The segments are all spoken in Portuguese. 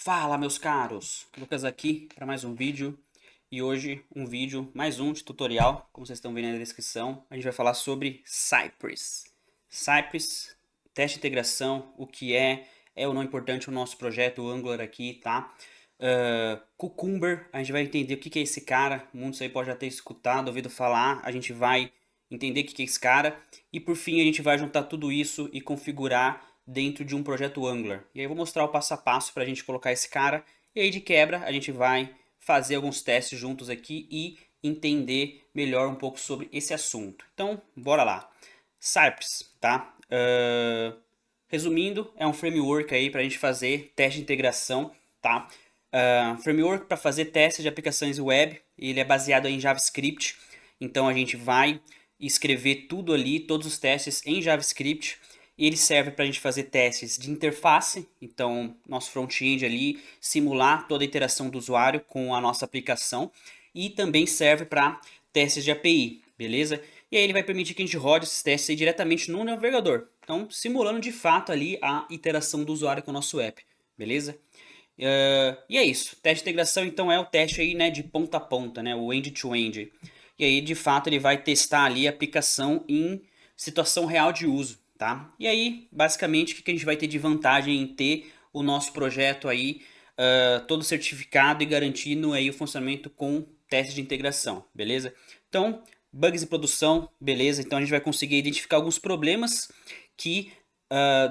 Fala, meus caros! Lucas aqui para mais um vídeo. E hoje mais um de tutorial, como vocês estão vendo aí na descrição. A gente vai falar sobre Cypress. Cypress, teste de integração, o que é ou não importante o nosso projeto Angular aqui, tá? Cucumber, a gente vai entender o que é esse cara. Muitos aí podem já ter escutado, ouvido falar. A gente vai entender o que é esse cara. E por fim a gente vai juntar tudo isso e configurar dentro de um projeto Angular. E aí eu vou mostrar o passo a passo para a gente colocar esse cara. E aí de quebra a gente vai fazer alguns testes juntos aqui e entender melhor um pouco sobre esse assunto. Então, bora lá. Cypress, tá? Resumindo, é um framework aí para a gente fazer teste de integração, tá? Framework para fazer testes de aplicações web. Ele é baseado em JavaScript. Então a gente vai escrever tudo ali, todos os testes em JavaScript. Ele serve para a gente fazer testes de interface, então nosso front-end ali simular toda a interação do usuário com a nossa aplicação, e também serve para testes de API, beleza? E aí ele vai permitir que a gente rode esses testes aí diretamente no navegador, então simulando de fato ali a interação do usuário com o nosso app, beleza? E é isso, teste de integração então é o teste aí, né, de ponta a ponta, né, o end-to-end. E aí de fato ele vai testar ali a aplicação em situação real de uso, tá? E aí basicamente o que a gente vai ter de vantagem em ter o nosso projeto aí todo certificado e garantindo aí o funcionamento com teste de integração, beleza? Então, bugs de produção, beleza? Então a gente vai conseguir identificar alguns problemas que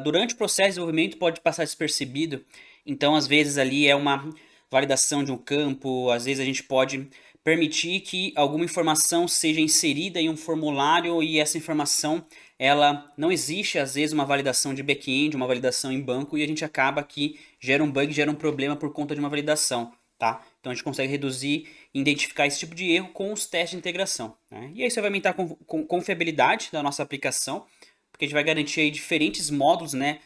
durante o processo de desenvolvimento pode passar despercebido. Então, às vezes ali é uma validação de um campo, às vezes a gente pode permitir que alguma informação seja inserida em um formulário e essa informação ela não existe, às vezes uma validação de back-end, uma validação em banco e a gente acaba que gera um bug, gera um problema por conta de uma validação, tá? Então a gente consegue reduzir e identificar esse tipo de erro com os testes de integração, né? E aí isso vai aumentar a confiabilidade da nossa aplicação, porque a gente vai garantir aí diferentes módulos, né?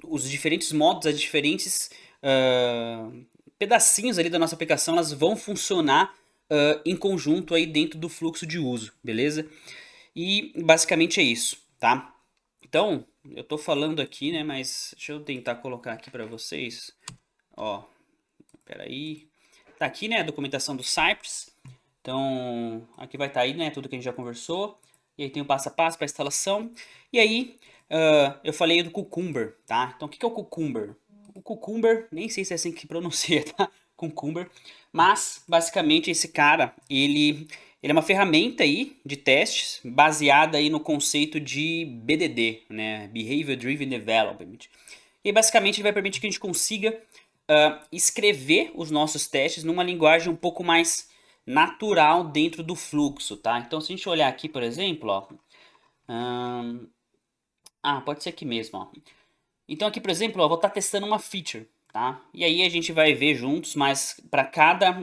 Os diferentes módulos, as diferentes pedacinhos ali da nossa aplicação, elas vão funcionar em conjunto aí dentro do fluxo de uso, beleza? E basicamente é isso, tá? Então, eu tô falando aqui, né, mas deixa eu tentar colocar aqui para vocês. Ó, peraí. Tá aqui, né, a documentação do Cypress. Então, aqui vai estar aí, né, tudo que a gente já conversou. E aí tem o passo a passo para instalação. E aí, eu falei do Cucumber, tá? Então, o que é o Cucumber? O Cucumber, nem sei se é assim que pronuncia, tá? Cucumber. Mas, basicamente, esse cara, ele é uma ferramenta aí de testes baseada aí no conceito de BDD, né? Behavior Driven Development. E basicamente ele vai permitir que a gente consiga escrever os nossos testes numa linguagem um pouco mais natural dentro do fluxo, tá? Então se a gente olhar aqui, por exemplo, ó, pode ser aqui mesmo, ó. Então aqui, por exemplo, eu vou estar testando uma feature, tá? E aí a gente vai ver juntos, mas para cada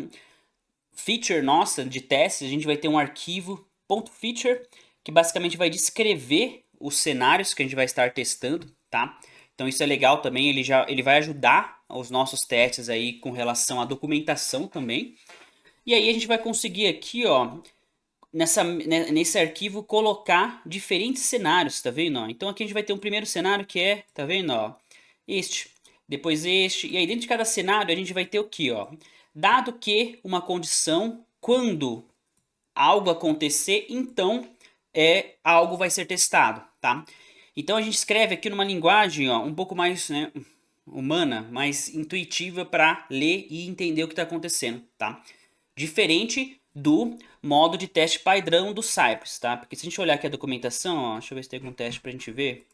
feature nossa de testes, a gente vai ter um arquivo .feature que basicamente vai descrever os cenários que a gente vai estar testando, tá? Então isso é legal também, ele vai ajudar os nossos testes aí com relação à documentação também. E aí a gente vai conseguir aqui, ó, nesse arquivo colocar diferentes cenários, tá vendo? Ó? Então aqui a gente vai ter um primeiro cenário que é, tá vendo? Ó, este, depois este, e aí dentro de cada cenário a gente vai ter o que, ó? Dado que uma condição, quando algo acontecer, então algo vai ser testado, tá? Então a gente escreve aqui numa linguagem, ó, um pouco mais, né, humana, mais intuitiva para ler e entender o que está acontecendo, tá? Diferente do modo de teste padrão do Cypress, tá? Porque se a gente olhar aqui a documentação, ó, deixa eu ver se tem algum teste pra gente ver.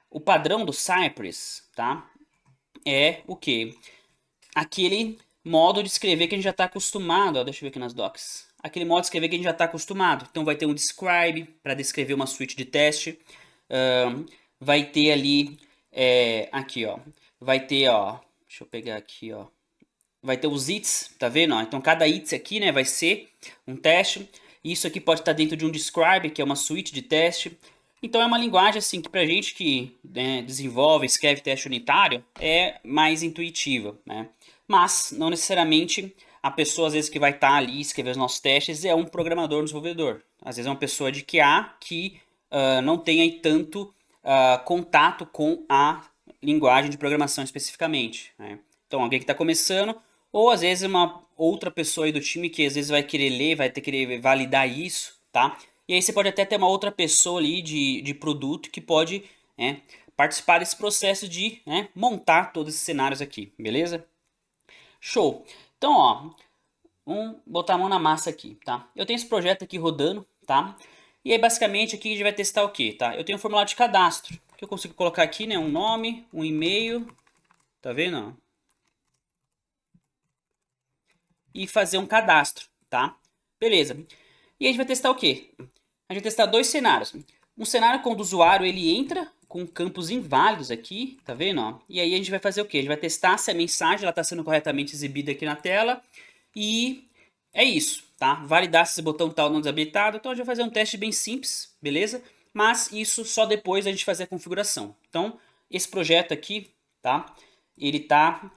O padrão do Cypress, tá? É o quê? Aquele modo de escrever que a gente já está acostumado, ó, deixa eu ver aqui nas docs. Aquele modo de escrever que a gente já está acostumado. Então vai ter um describe para descrever uma suite de teste. Vai ter ali, aqui ó, vai ter ó, deixa eu pegar aqui ó, vai ter os its, tá vendo? Ó? Então cada its aqui, né, vai ser um teste. Isso aqui pode estar dentro de um describe, que é uma suite de teste. Então é uma linguagem assim que pra gente que, né, desenvolve, escreve teste unitário, é mais intuitiva, né? Mas não necessariamente a pessoa às vezes que vai estar ali escrever os nossos testes é um programador, um desenvolvedor. Às vezes é uma pessoa de QA que não tem aí tanto contato com a linguagem de programação especificamente, né? Então, alguém que está começando, ou às vezes uma outra pessoa aí do time que às vezes vai querer ler, vai ter que querer validar isso, tá? E aí você pode até ter uma outra pessoa ali de produto que pode, né, participar desse processo de, né, montar todos esses cenários aqui, beleza? Show! Então, ó, vamos botar a mão na massa aqui, tá? Eu tenho esse projeto aqui rodando, tá? E aí, basicamente, aqui a gente vai testar o quê, tá? Eu tenho um formulário de cadastro, que eu consigo colocar aqui, né, um nome, um e-mail, tá vendo? E fazer um cadastro, tá? Beleza. E a gente vai testar o quê? A gente vai testar dois cenários. Um cenário quando o usuário ele entra com campos inválidos aqui, tá vendo? Ó? E aí a gente vai fazer o quê? A gente vai testar se a mensagem está sendo corretamente exibida aqui na tela. E é isso, tá? Validar se esse botão tal não desabilitado. Então a gente vai fazer um teste bem simples, beleza? Mas isso só depois da gente fazer a configuração. Então, esse projeto aqui, tá? Ele tá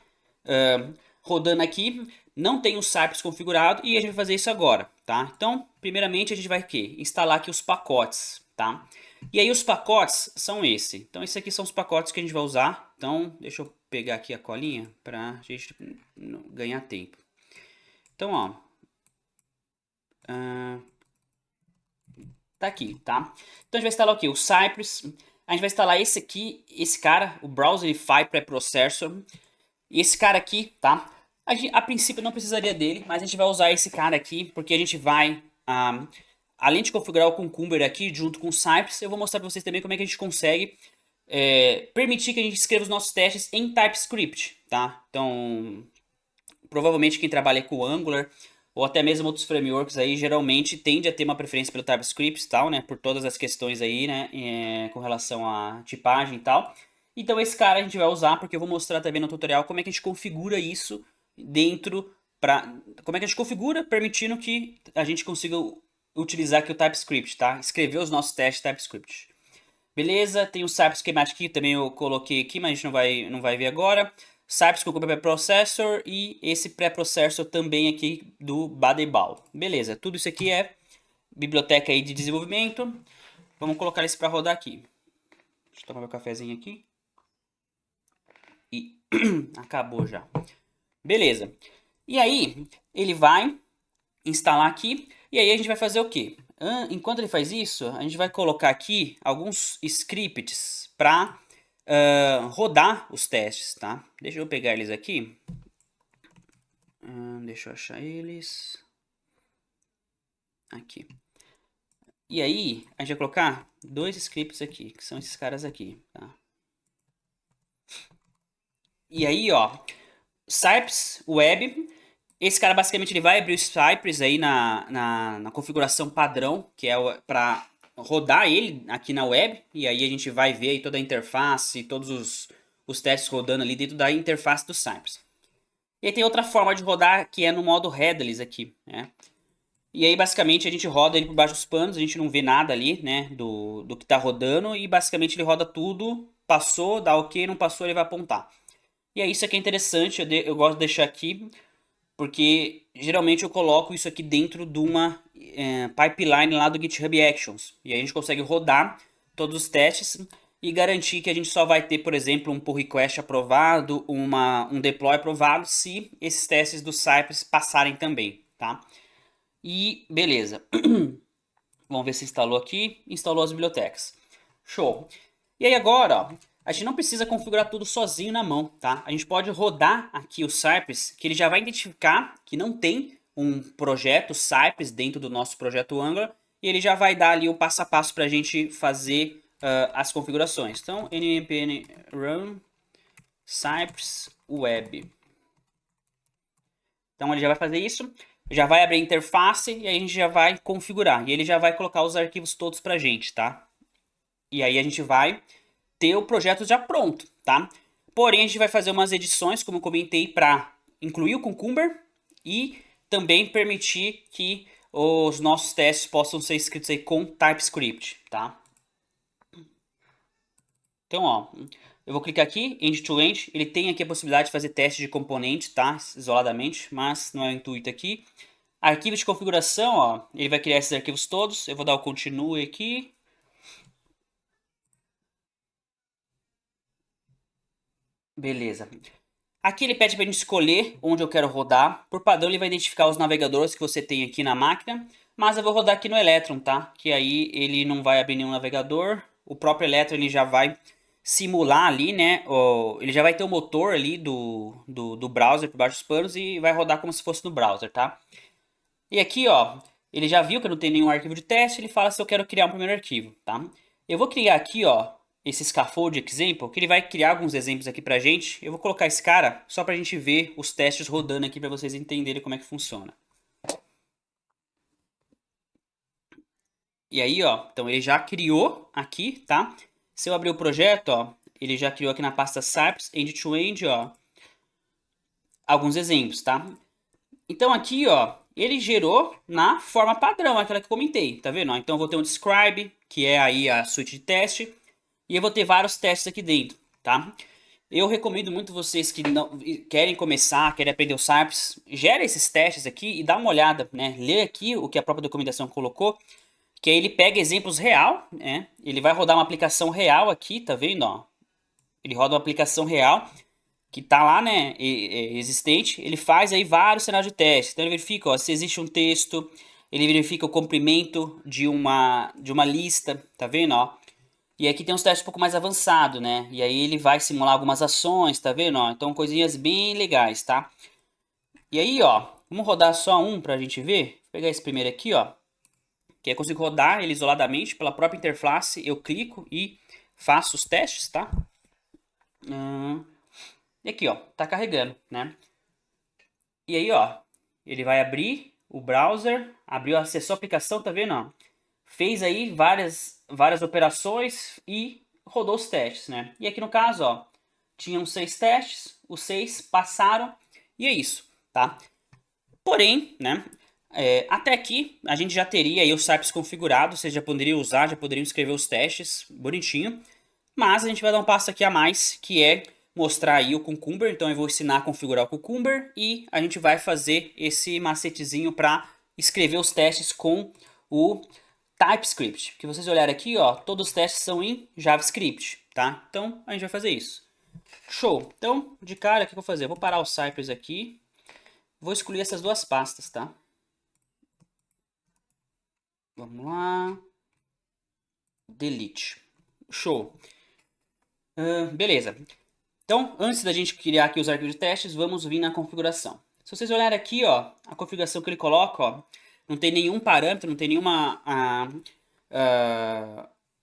rodando aqui, não tem o Cypress configurado e a gente vai fazer isso agora, tá? Então, primeiramente a gente vai aqui, instalar aqui os pacotes, tá? E aí os pacotes são esse. Então, esses aqui são os pacotes que a gente vai usar. Então, deixa eu pegar aqui a colinha pra gente ganhar tempo. Então, ó, tá aqui, tá? Então a gente vai instalar o quê? O Cypress. A gente vai instalar esse aqui, esse cara, o Browserify Preprocessor. E esse cara aqui, tá? A princípio não precisaria dele, mas a gente vai usar esse cara aqui, porque a gente vai, além de configurar o Cucumber aqui, junto com o Cypress, eu vou mostrar para vocês também como é que a gente consegue permitir que a gente escreva os nossos testes em TypeScript, tá? Então, provavelmente quem trabalha com Angular, ou até mesmo outros frameworks aí, geralmente tende a ter uma preferência pelo TypeScript e tal, né? Por todas as questões aí, né? Com relação à tipagem e tal. Então esse cara a gente vai usar, porque eu vou mostrar também no tutorial como é que a gente configura isso dentro como é que a gente configura, permitindo que a gente consiga utilizar aqui o TypeScript, tá? Escrever os nossos testes TypeScript. Beleza, tem o Cypress Schematic aqui, também eu coloquei aqui, mas a gente não vai ver agora. Cypress com o pré-processor e esse pré-processor também aqui do Badebal. Beleza, tudo isso aqui é biblioteca aí de desenvolvimento. Vamos colocar isso para rodar aqui. Deixa eu tomar meu cafezinho aqui. E acabou já. Beleza. E aí, ele vai instalar aqui. E aí a gente vai fazer o quê? Enquanto ele faz isso, a gente vai colocar aqui alguns scripts para rodar os testes, tá? Deixa eu pegar eles aqui. Deixa eu achar eles. Aqui. E aí, a gente vai colocar dois scripts aqui, que são esses caras aqui, tá? E aí, ó, Cypress Web. Esse cara basicamente ele vai abrir o Cypress aí na configuração padrão, que é para rodar ele aqui na web. E aí a gente vai ver aí toda a interface, todos os testes rodando ali dentro da interface do Cypress. E aí tem outra forma de rodar que é no modo headless aqui, né? E aí basicamente a gente roda ele por baixo dos panos, a gente não vê nada ali, né, do que tá rodando. E basicamente ele roda tudo, passou, dá ok, não passou, ele vai apontar. E é isso aqui é interessante, eu gosto de deixar aqui porque geralmente eu coloco isso aqui dentro de uma pipeline lá do GitHub Actions. E aí a gente consegue rodar todos os testes e garantir que a gente só vai ter, por exemplo, um pull request aprovado, um deploy aprovado, se esses testes do Cypress passarem também, tá? E beleza. Vamos ver se instalou aqui. Instalou as bibliotecas. Show. E aí agora, ó, a gente não precisa configurar tudo sozinho na mão, tá? A gente pode rodar aqui o Cypress, que ele já vai identificar que não tem um projeto Cypress dentro do nosso projeto Angular, e ele já vai dar ali o passo a passo para a gente fazer as configurações. Então, npm run Cypress web. Então ele já vai fazer isso, já vai abrir a interface e aí a gente já vai configurar. E ele já vai colocar os arquivos todos pra gente, tá? E aí a gente vai ter o projeto já pronto, tá? Porém, a gente vai fazer umas edições, como eu comentei, para incluir o Cucumber e também permitir que os nossos testes possam ser escritos aí com TypeScript, tá? Então, ó, eu vou clicar aqui, end-to-end, ele tem aqui a possibilidade de fazer teste de componente, tá? Isoladamente, mas não é o intuito aqui. Arquivo de configuração, ó, ele vai criar esses arquivos todos, eu vou dar o continue aqui. Beleza. Aqui ele pede para a gente escolher onde eu quero rodar. Por padrão ele vai identificar os navegadores que você tem aqui na máquina, mas eu vou rodar aqui no Electron, tá? Que aí ele não vai abrir nenhum navegador. O próprio Electron ele já vai simular ali, né? Ele já vai ter o motor ali do browser por baixo dos panos e vai rodar como se fosse no browser, tá? E aqui, ó, ele já viu que eu não tenho nenhum arquivo de teste, ele fala se eu quero criar um primeiro arquivo, tá? Eu vou criar aqui, ó, esse scaffold example, que ele vai criar alguns exemplos aqui pra gente. Eu vou colocar esse cara só pra gente ver os testes rodando aqui pra vocês entenderem como é que funciona. E aí, ó, então ele já criou aqui, tá? Se eu abrir o projeto, ó, ele já criou aqui na pasta Cypress, end-to-end, ó, alguns exemplos, tá? Então aqui, ó, ele gerou na forma padrão, aquela que eu comentei, tá vendo? Então eu vou ter um describe, que é aí a suíte de teste, e eu vou ter vários testes aqui dentro, tá? Eu recomendo muito vocês que não querem começar, querem aprender o Cypress, gera esses testes aqui e dá uma olhada, né? Lê aqui o que a própria documentação colocou, que aí ele pega exemplos real, né? Ele vai rodar uma aplicação real aqui, tá vendo, ó? Ele roda uma aplicação real que tá lá, né, existente, ele faz aí vários cenários de teste. Então ele verifica, ó, se existe um texto, ele verifica o comprimento de uma lista, tá vendo, ó? E aqui tem uns testes um pouco mais avançados, né? E aí ele vai simular algumas ações, tá vendo, ó? Então coisinhas bem legais, tá? E aí, ó, vamos rodar só um pra gente ver. Vou pegar esse primeiro aqui, ó, que eu consigo rodar ele isoladamente pela própria interface. Eu clico e faço os testes, tá? E aqui, ó, tá carregando, né? E aí, ó, ele vai abrir o browser, abriu, acessou a aplicação, tá vendo, ó? Fez aí várias operações e rodou os testes, né? E aqui no caso, ó, tinham 6 testes, os 6 passaram e é isso, tá? Porém, né, até aqui a gente já teria aí o Cypress configurado, vocês já poderiam usar, já poderiam escrever os testes bonitinho. Mas a gente vai dar um passo aqui a mais, que é mostrar aí o Cucumber. Então eu vou ensinar a configurar o Cucumber e a gente vai fazer esse macetezinho para escrever os testes com o TypeScript. Que vocês olharem aqui, ó, todos os testes são em JavaScript, tá? Então a gente vai fazer isso. Show! Então, de cara, o que eu vou fazer? Eu vou parar o Cypress aqui, vou excluir essas duas pastas, tá? Vamos lá. Delete. Show. Beleza. Então, antes da gente criar aqui os arquivos de testes, vamos vir na configuração. Se vocês olharem aqui, ó, a configuração que ele coloca, ó, não tem nenhum parâmetro, não tem nenhuma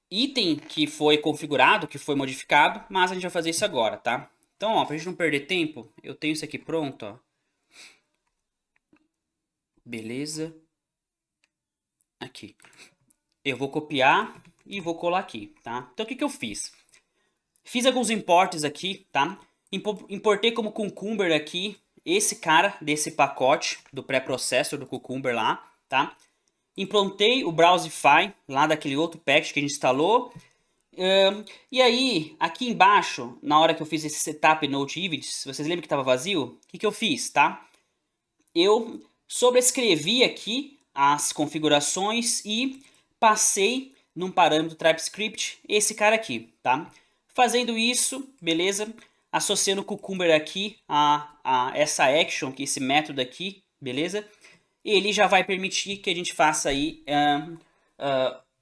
item que foi configurado, que foi modificado, mas a gente vai fazer isso agora, tá? Então, ó, pra gente não perder tempo, eu tenho isso aqui pronto, ó. Beleza. Aqui. Eu vou copiar e vou colar aqui, tá? Então, o que que eu fiz? Fiz alguns importes aqui, tá? Importei como Cucumber aqui esse cara desse pacote do pré-processor do Cucumber lá, tá? Implantei o Browsify lá daquele outro package que a gente instalou. E aí, aqui embaixo, na hora que eu fiz esse setup Node Images, vocês lembram que estava vazio? O que que eu fiz, tá? Eu sobrescrevi aqui as configurações e passei num parâmetro TypeScript esse cara aqui, tá? Fazendo isso, beleza? Associando o Cucumber aqui a essa action, que esse método aqui, beleza? Ele já vai permitir que a gente faça aí,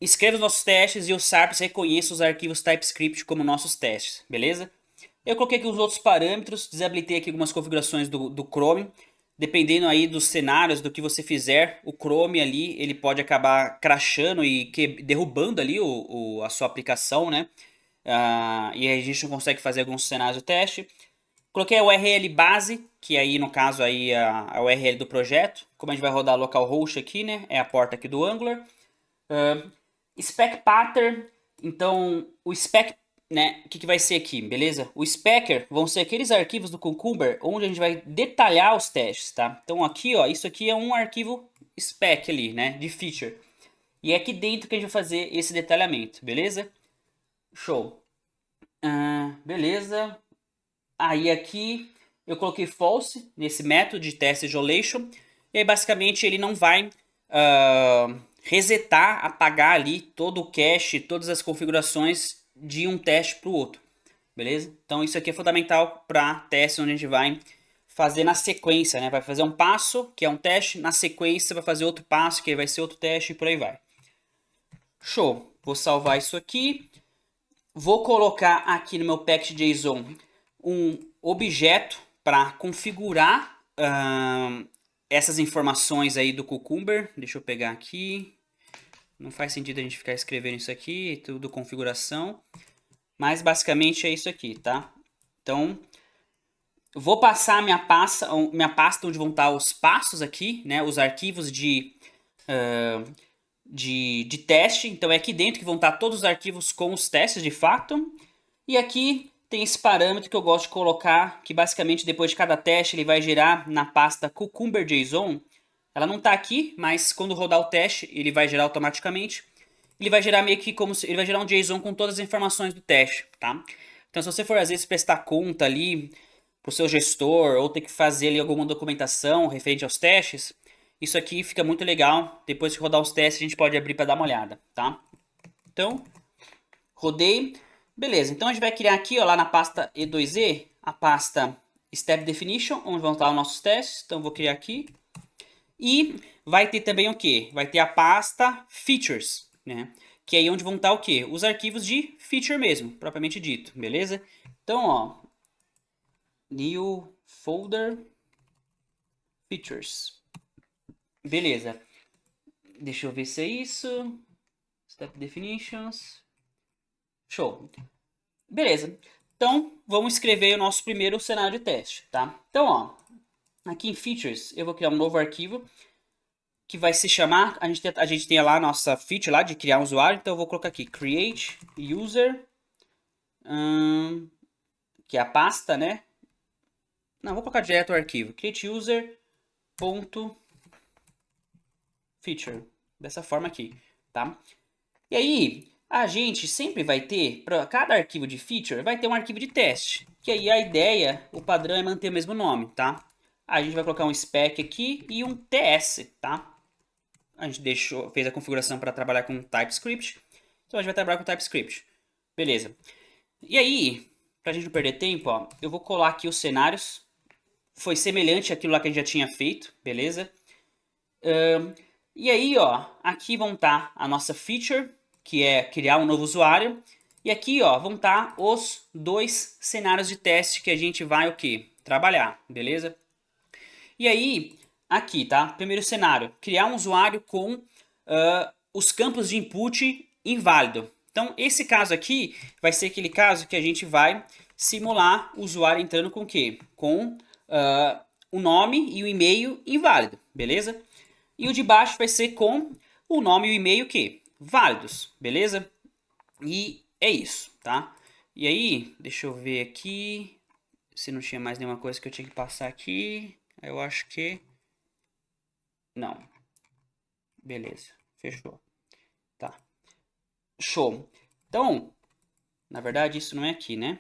escreva os nossos testes e o Cypress reconheça os arquivos TypeScript como nossos testes, beleza? Eu coloquei aqui os outros parâmetros, desabilitei aqui algumas configurações do Chrome. Dependendo aí dos cenários, do que você fizer, o Chrome ali, ele pode acabar crashando e derrubando ali a sua aplicação, né? E a gente não consegue fazer alguns cenários de teste. Coloquei a URL base, que aí no caso aí a URL do projeto. Como a gente vai rodar localhost aqui, né? É a porta aqui do Angular. Spec pattern, então o spec, né, o que vai ser aqui, beleza? O specker vão ser aqueles arquivos do Cucumber onde a gente vai detalhar os testes, tá? Então aqui, ó, isso aqui é um arquivo spec ali, né, de feature. E é aqui dentro que a gente vai fazer esse detalhamento, beleza? Show. Beleza. Aí aqui eu coloquei false nesse método de test isolation. E aí basicamente ele não vai resetar, apagar ali todo o cache, todas as configurações de um teste para o outro. beleza? Então isso aqui é fundamental para testes onde a gente vai fazer na sequência, né? Vai fazer um passo, que é um teste, na sequência vai fazer outro passo, que vai ser outro teste e por aí vai. Show! Vou salvar isso aqui. Vou colocar aqui no meu package.json um objeto para configurar essas informações aí do Cucumber. Deixa eu pegar aqui. Não faz sentido a gente ficar escrevendo isso aqui, tudo configuração. Mas basicamente é isso aqui, tá? Então, vou passar minha pasta onde vão estar os passos aqui, né? Os arquivos de teste. Então é aqui dentro que vão estar todos os arquivos com os testes de fato. E aqui tem esse parâmetro que eu gosto de colocar, que basicamente depois de cada teste ele vai gerar na pasta Cucumber.json. Ela não está aqui, mas quando rodar o teste ele vai gerar automaticamente. Ele vai gerar meio que como se ele vai gerar um JSON com todas as informações do teste, tá? Então se você for às vezes prestar conta ali pro seu gestor ou ter que fazer ali alguma documentação referente aos testes, isso aqui fica muito legal. Depois que rodar os testes a gente pode abrir para dar uma olhada, tá? Então, rodei. Beleza, então a gente vai criar aqui, ó, lá na pasta E2E, a pasta Step Definition, onde vão estar os nossos testes. Então vou criar aqui. E vai ter também o que? Vai ter a pasta Features, né? Que é aí onde vão estar o que? Os arquivos de feature mesmo, propriamente dito, beleza? Então, ó, New Folder Features. Beleza. Deixa eu ver se é isso. Step Definitions. Show. Beleza. Então, vamos escrever o nosso primeiro cenário de teste, tá? Então, ó, aqui em Features, eu vou criar um novo arquivo que vai se chamar, a gente tem lá a nossa feature lá de criar um usuário, então eu vou colocar aqui create user, que é a pasta, né? Não, vou colocar direto o arquivo, create user ponto feature, dessa forma aqui, tá? E aí, a gente sempre vai ter, para cada arquivo de feature, vai ter um arquivo de teste, que aí a ideia, o padrão é manter o mesmo nome, tá? A gente vai colocar um spec aqui e um TS, tá? A gente fez a configuração para trabalhar com TypeScript. Então a gente vai trabalhar com TypeScript. Beleza. E aí, para a gente não perder tempo, ó, eu vou colar aqui os cenários. Foi semelhante àquilo lá que a gente já tinha feito, beleza? E aí, ó, aqui vão estar a nossa feature, que é criar um novo usuário. E aqui, ó, vão estar os dois cenários de teste que a gente vai o quê? Trabalhar, beleza? E aí, aqui, tá? Primeiro cenário, criar um usuário com os campos de input inválido. Então, esse caso aqui vai ser aquele caso que a gente vai simular o usuário entrando com o quê? Com o nome e o e-mail inválido, beleza? E o de baixo vai ser com o nome e o e-mail que? Válidos, beleza? E é isso, tá? E aí, deixa eu ver aqui se não tinha mais nenhuma coisa que eu tinha que passar aqui. Eu acho que não. Beleza, fechou. Tá. Show. Então, na verdade, isso não é aqui, né?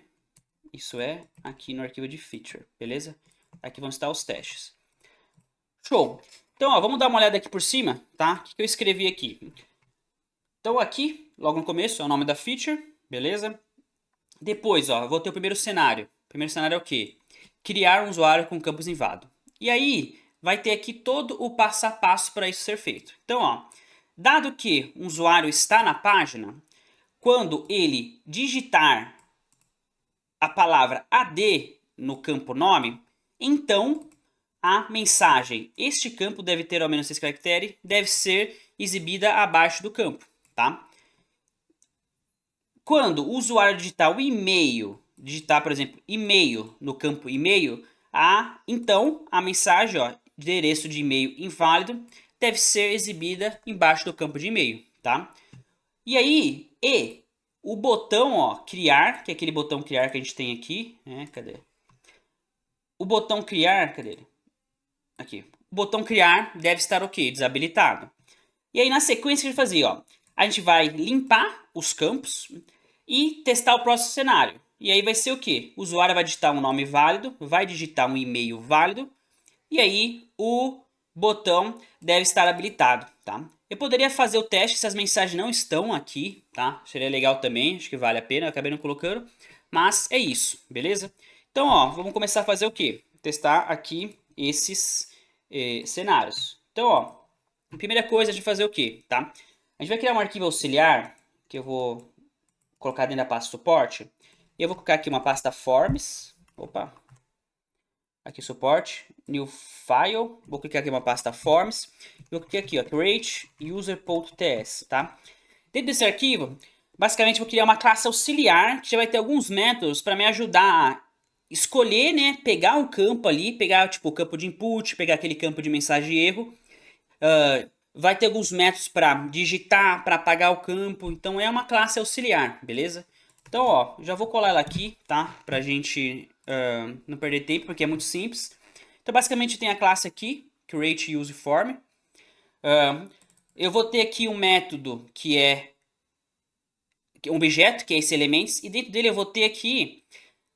Isso é aqui no arquivo de feature, beleza? Aqui vão estar os testes. Show. Então, ó, vamos dar uma olhada aqui por cima, tá? O que eu escrevi aqui? Então, aqui, logo no começo, é o nome da feature, beleza? Depois, ó, vou ter o primeiro cenário. O primeiro cenário é o quê? Criar um usuário com campos inválido. E aí, vai ter aqui todo o passo a passo para isso ser feito. Então, ó, dado que um usuário está na página, quando ele digitar a palavra AD no campo nome, então a mensagem "este campo deve ter ao menos 6 caracteres" deve ser exibida abaixo do campo, tá? Quando o usuário digitar o e-mail, digitar, por exemplo, e-mail no campo e-mail, então a mensagem, ó, endereço de e-mail inválido, deve ser exibida embaixo do campo de e-mail, tá? E aí, o botão, ó, criar, que é aquele botão criar que a gente tem aqui, né? Cadê? O botão criar, cadê ele? Aqui. O botão criar deve estar o quê? Desabilitado. E aí na sequência que a gente fazia, ó, a gente vai limpar os campos e testar o próximo cenário. E aí vai ser o quê? O usuário vai digitar um nome válido, vai digitar um e-mail válido, e aí o botão deve estar habilitado, tá? Eu poderia fazer o teste se as mensagens não estão aqui, tá? Seria legal também, acho que vale a pena, eu acabei não colocando. Mas é isso, beleza? Então, ó, vamos começar a fazer o quê? Testar aqui esses cenários. Então, ó, a primeira coisa é de fazer o quê, tá? A gente vai criar um arquivo auxiliar, que eu vou colocar dentro da pasta suporte. Eu vou colocar aqui uma pasta forms. Opa, aqui suporte, new file, vou clicar aqui uma pasta forms, vou clicar aqui, ó, create user.ts, tá? Dentro desse arquivo, basicamente vou criar uma classe auxiliar, que já vai ter alguns métodos para me ajudar a escolher, né, pegar um campo ali, pegar tipo o campo de input, pegar aquele campo de mensagem de erro, vai ter alguns métodos para digitar, para apagar o campo, então é uma classe auxiliar, beleza? Então, ó, já vou colar ela aqui, tá? Pra gente não perder tempo, porque é muito simples. Então, basicamente, tem a classe aqui, createUseForm. Eu vou ter aqui um método que é um objeto, que é esse elementos, e dentro dele eu vou ter aqui,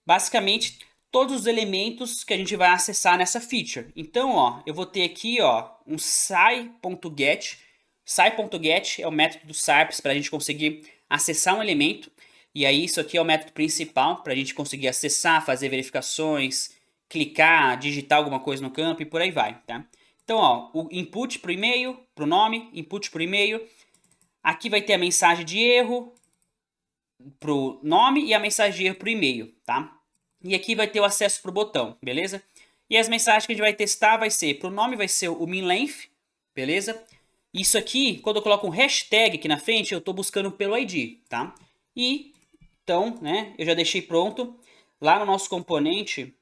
basicamente, todos os elementos que a gente vai acessar nessa feature. Então, ó, eu vou ter aqui, ó, um sai.get. Sai.get é o método do Cypress para a gente conseguir acessar um elemento. E aí, isso aqui é o método principal para a gente conseguir acessar, fazer verificações, clicar, digitar alguma coisa no campo e por aí vai, tá? Então, ó, o input para o e-mail, para o nome, input para o e-mail. Aqui vai ter a mensagem de erro para o nome e a mensagem de erro para o e-mail, tá? E aqui vai ter o acesso para o botão, beleza? E as mensagens que a gente vai testar vai ser, para o nome vai ser o min-length, beleza? Isso aqui, quando eu coloco um hashtag aqui na frente, eu estou buscando pelo ID, tá? E, então, né, eu já deixei pronto. Lá no nosso componente,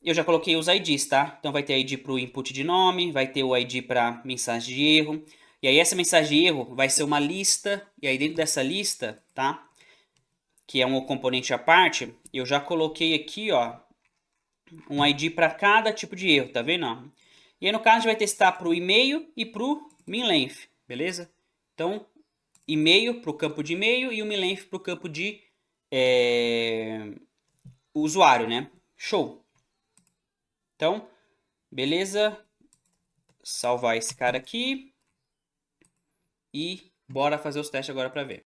eu já coloquei os IDs, tá? Então vai ter ID para o input de nome, vai ter o ID para mensagem de erro. E aí essa mensagem de erro vai ser uma lista, e aí dentro dessa lista, tá? Que é um componente à parte, eu já coloquei aqui, ó, um ID para cada tipo de erro, tá vendo? E aí no caso a gente vai testar para o e-mail e para o min-length, beleza? Então, e-mail para o campo de e-mail e o min-length para o campo de usuário, né? Show! Então, beleza? Salvar esse cara aqui e bora fazer os testes agora para ver.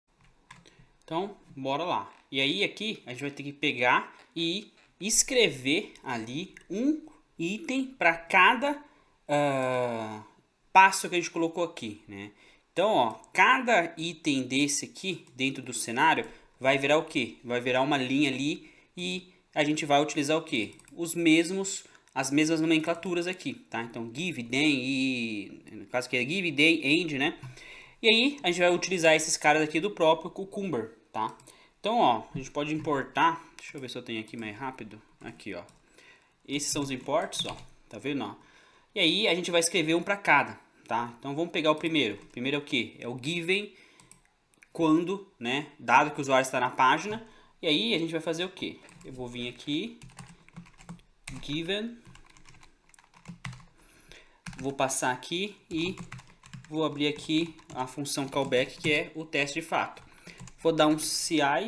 Então, bora lá. E aí aqui a gente vai ter que pegar e escrever ali um item para cada passo que a gente colocou aqui, né? Então, ó, cada item desse aqui dentro do cenário vai virar o quê? Vai virar uma linha ali e a gente vai utilizar o quê? As mesmas nomenclaturas aqui, tá? Então, give, then e no caso aqui é give, then, end, né? E aí a gente vai utilizar esses caras aqui do próprio Cucumber, tá? Então, ó, a gente pode importar, deixa eu ver se eu tenho aqui mais rápido, aqui, ó. Esses são os imports, ó, tá vendo, ó? E aí a gente vai escrever um para cada, tá? Então vamos pegar o primeiro. O primeiro é o que? É o given quando, né? Dado que o usuário está na página. E aí a gente vai fazer o que? Eu vou vir aqui, given, vou passar aqui e vou abrir aqui a função callback, que é o teste de fato. Vou dar um CI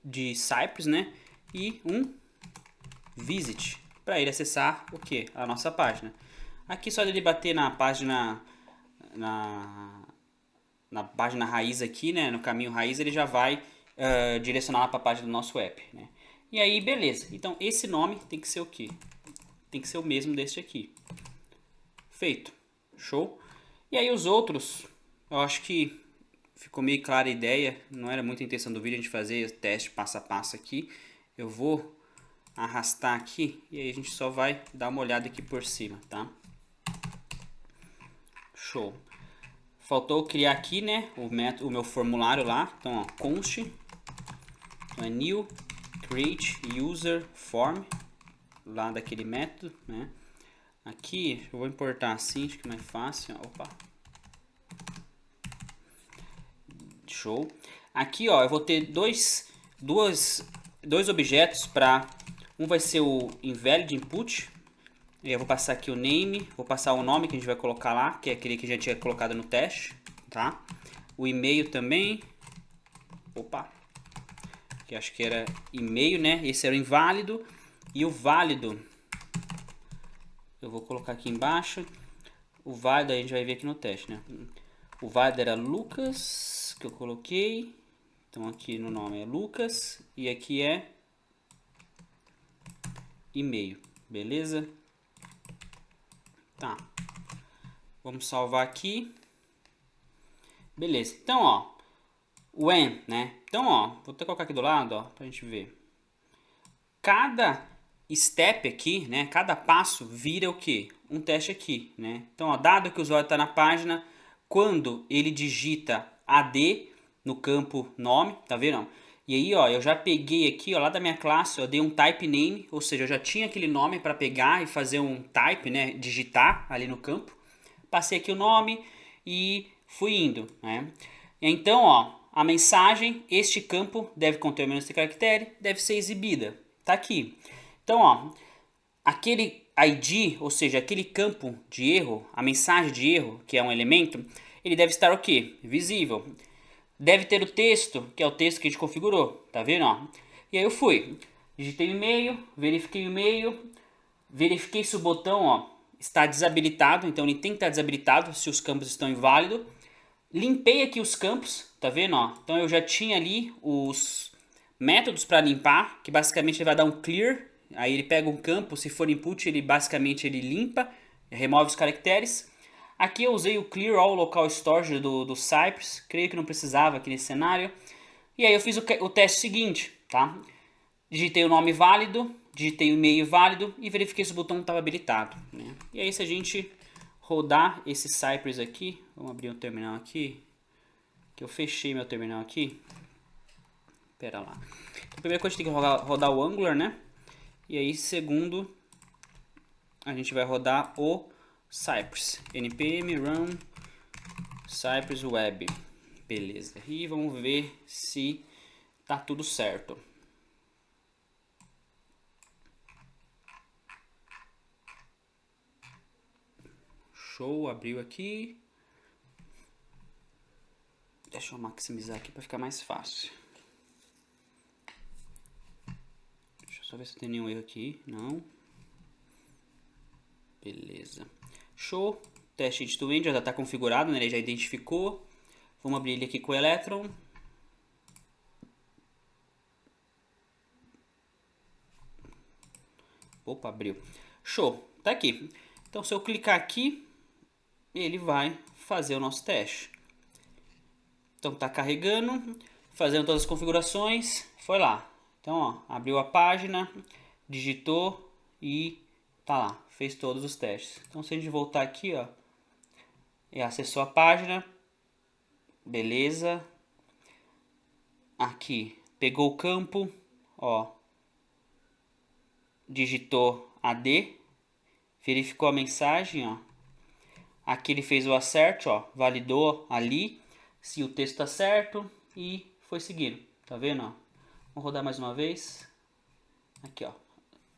de Cypress, né? E um visit para ele acessar o que? A nossa página. Aqui só ele bater na página na página raiz aqui, né? No caminho raiz ele já vai direcionar para a página do nosso app, né? E aí beleza. Então esse nome tem que ser o que? Tem que ser o mesmo deste aqui. Feito. Show? E aí os outros, eu acho que ficou meio clara a ideia. Não era muita intenção do vídeo a gente fazer teste passo a passo aqui. Eu vou arrastar aqui e aí a gente só vai dar uma olhada aqui por cima, tá? Show. Faltou criar aqui, né, o meu formulário lá. Então, ó, const, então é new create user form lá daquele método, né? Aqui eu vou importar assim, acho que é mais fácil. Opa. Show. Aqui, ó, eu vou ter dois objetos para um vai ser o invalid input. Eu vou passar aqui o name, vou passar o nome que a gente vai colocar lá, que é aquele que a gente tinha colocado no teste, tá? O e-mail também. Opa. Que acho que era e-mail, né? Esse era o inválido e o válido. Eu vou colocar aqui embaixo. O válido a gente vai ver aqui no teste, né? O válido era Lucas, que eu coloquei. Então aqui no nome é Lucas e aqui é e-mail, beleza? Tá, vamos salvar aqui. Beleza, então ó, when, né? Então ó, vou até colocar aqui do lado, ó, pra gente ver. Cada step aqui, né? Cada passo vira o que? Um teste aqui, né? Então, ó, dado que o usuário está na página, quando ele digita AD no campo nome, tá vendo? E aí, ó, eu já peguei aqui, ó, lá da minha classe, eu dei um type name, ou seja, eu já tinha aquele nome para pegar e fazer um type, né? Digitar ali no campo. Passei aqui o nome e fui indo, né? Então, ó, a mensagem, este campo deve conter menos de caractere, deve ser exibida. Tá aqui. Então, ó, aquele ID, ou seja, aquele campo de erro, a mensagem de erro, que é um elemento, ele deve estar o quê? Visível. Deve ter o texto, que é o texto que a gente configurou, tá vendo, ó? E aí eu fui, digitei o e-mail, verifiquei o e-mail, verifiquei se o botão, ó, está desabilitado, então ele tem que estar desabilitado se os campos estão inválidos. Limpei aqui os campos, tá vendo, ó? Então eu já tinha ali os métodos para limpar, que basicamente ele vai dar um clear, aí ele pega um campo, se for input ele basicamente ele limpa, remove os caracteres. Aqui eu usei o clear all local storage do Cypress, creio que não precisava aqui nesse cenário. E aí eu fiz o teste seguinte, tá? Digitei o nome válido, digitei o e-mail válido e verifiquei se o botão estava habilitado, né? E aí se a gente rodar esse Cypress aqui, vamos abrir um terminal aqui, que eu fechei meu terminal aqui. Pera lá. Então, primeiro que a gente tem que rodar o Angular, né? E aí, segundo, a gente vai rodar o Cypress. npm run Cypress web. Beleza. E vamos ver se tá tudo certo. Show, abriu aqui. Deixa eu maximizar aqui para ficar mais fácil. Deixa eu só ver se tem nenhum erro aqui. Não. Beleza. Show. Teste end-to-end já está configurado, né? Ele já identificou. Vamos abrir ele aqui com o Electron. Opa, abriu. Show. Tá aqui. Então, se eu clicar aqui, ele vai fazer o nosso teste. Então, tá carregando, fazendo todas as configurações. Foi lá. Então, ó, abriu a página, digitou e tá lá. Fez todos os testes. Então, se a gente voltar aqui, ó, e acessou a página, beleza. Aqui, pegou o campo, ó, digitou AD, verificou a mensagem, ó. Aqui ele fez o assert, ó, validou ali se o texto está certo e foi seguindo. Tá vendo, ó? Vamos rodar mais uma vez. Aqui, ó,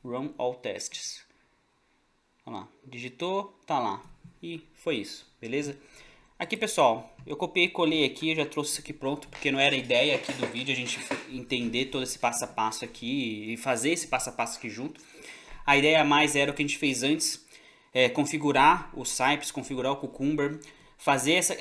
run all tests. Olha lá, digitou, tá lá. E foi isso, beleza? Aqui, pessoal, eu copiei e colei aqui, eu já trouxe isso aqui pronto, porque não era a ideia aqui do vídeo a gente entender todo esse passo a passo aqui e fazer esse passo a passo aqui junto. A ideia mais era o que a gente fez antes, configurar o Cypress, configurar o Cucumber, fazer essa,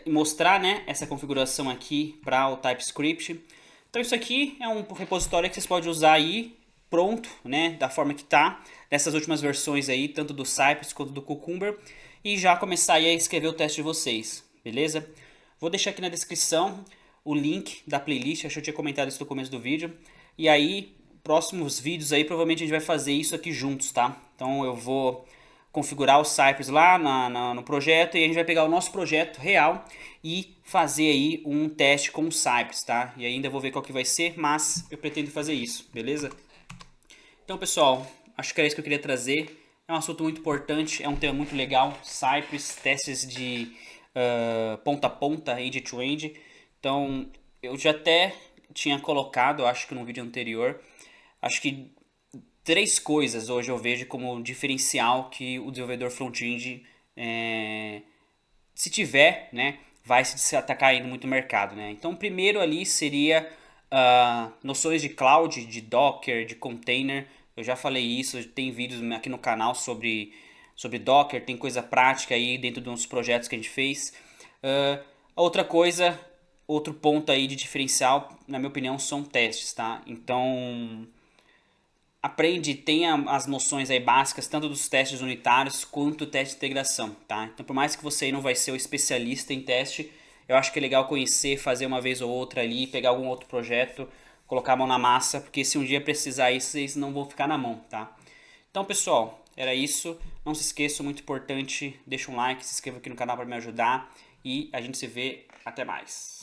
mostrar, né, essa configuração aqui para o TypeScript. Então isso aqui é um repositório que vocês podem usar aí pronto, né, da forma que tá, dessas últimas versões aí, tanto do Cypress quanto do Cucumber, e já começar aí a escrever o teste de vocês, beleza? Vou deixar aqui na descrição o link da playlist, acho que eu tinha comentado isso no começo do vídeo, e aí, próximos vídeos aí, provavelmente a gente vai fazer isso aqui juntos, tá? Então eu vou configurar o Cypress lá no projeto e a gente vai pegar o nosso projeto real e fazer aí um teste com o Cypress, tá? E ainda vou ver qual que vai ser, mas eu pretendo fazer isso, beleza? Então, pessoal, acho que era isso que eu queria trazer. É um assunto muito importante, é um tema muito legal. Cypress, testes de ponta a ponta, end-to-end. Então, eu já até tinha colocado, acho que no vídeo anterior, acho que 3 coisas hoje eu vejo como diferencial que o desenvolvedor front-end, se tiver, né, vai se destacar indo muito no mercado, né? Então, primeiro ali seria noções de cloud, de Docker, de container. Eu já falei isso, tem vídeos aqui no canal sobre Docker, tem coisa prática aí dentro de uns projetos que a gente fez. Outra coisa, outro ponto aí de diferencial, na minha opinião, são testes, tá? Então, aprende, tenha as noções aí básicas, tanto dos testes unitários quanto do teste de integração, tá? Então, por mais que você aí não vai ser o especialista em teste, eu acho que é legal conhecer, fazer uma vez ou outra ali, pegar algum outro projeto, colocar a mão na massa, porque se um dia precisar isso, vocês não vão ficar na mão, tá? Então, pessoal, era isso. Não se esqueça, muito importante, deixa um like, se inscreva aqui no canal para me ajudar e a gente se vê. Até mais.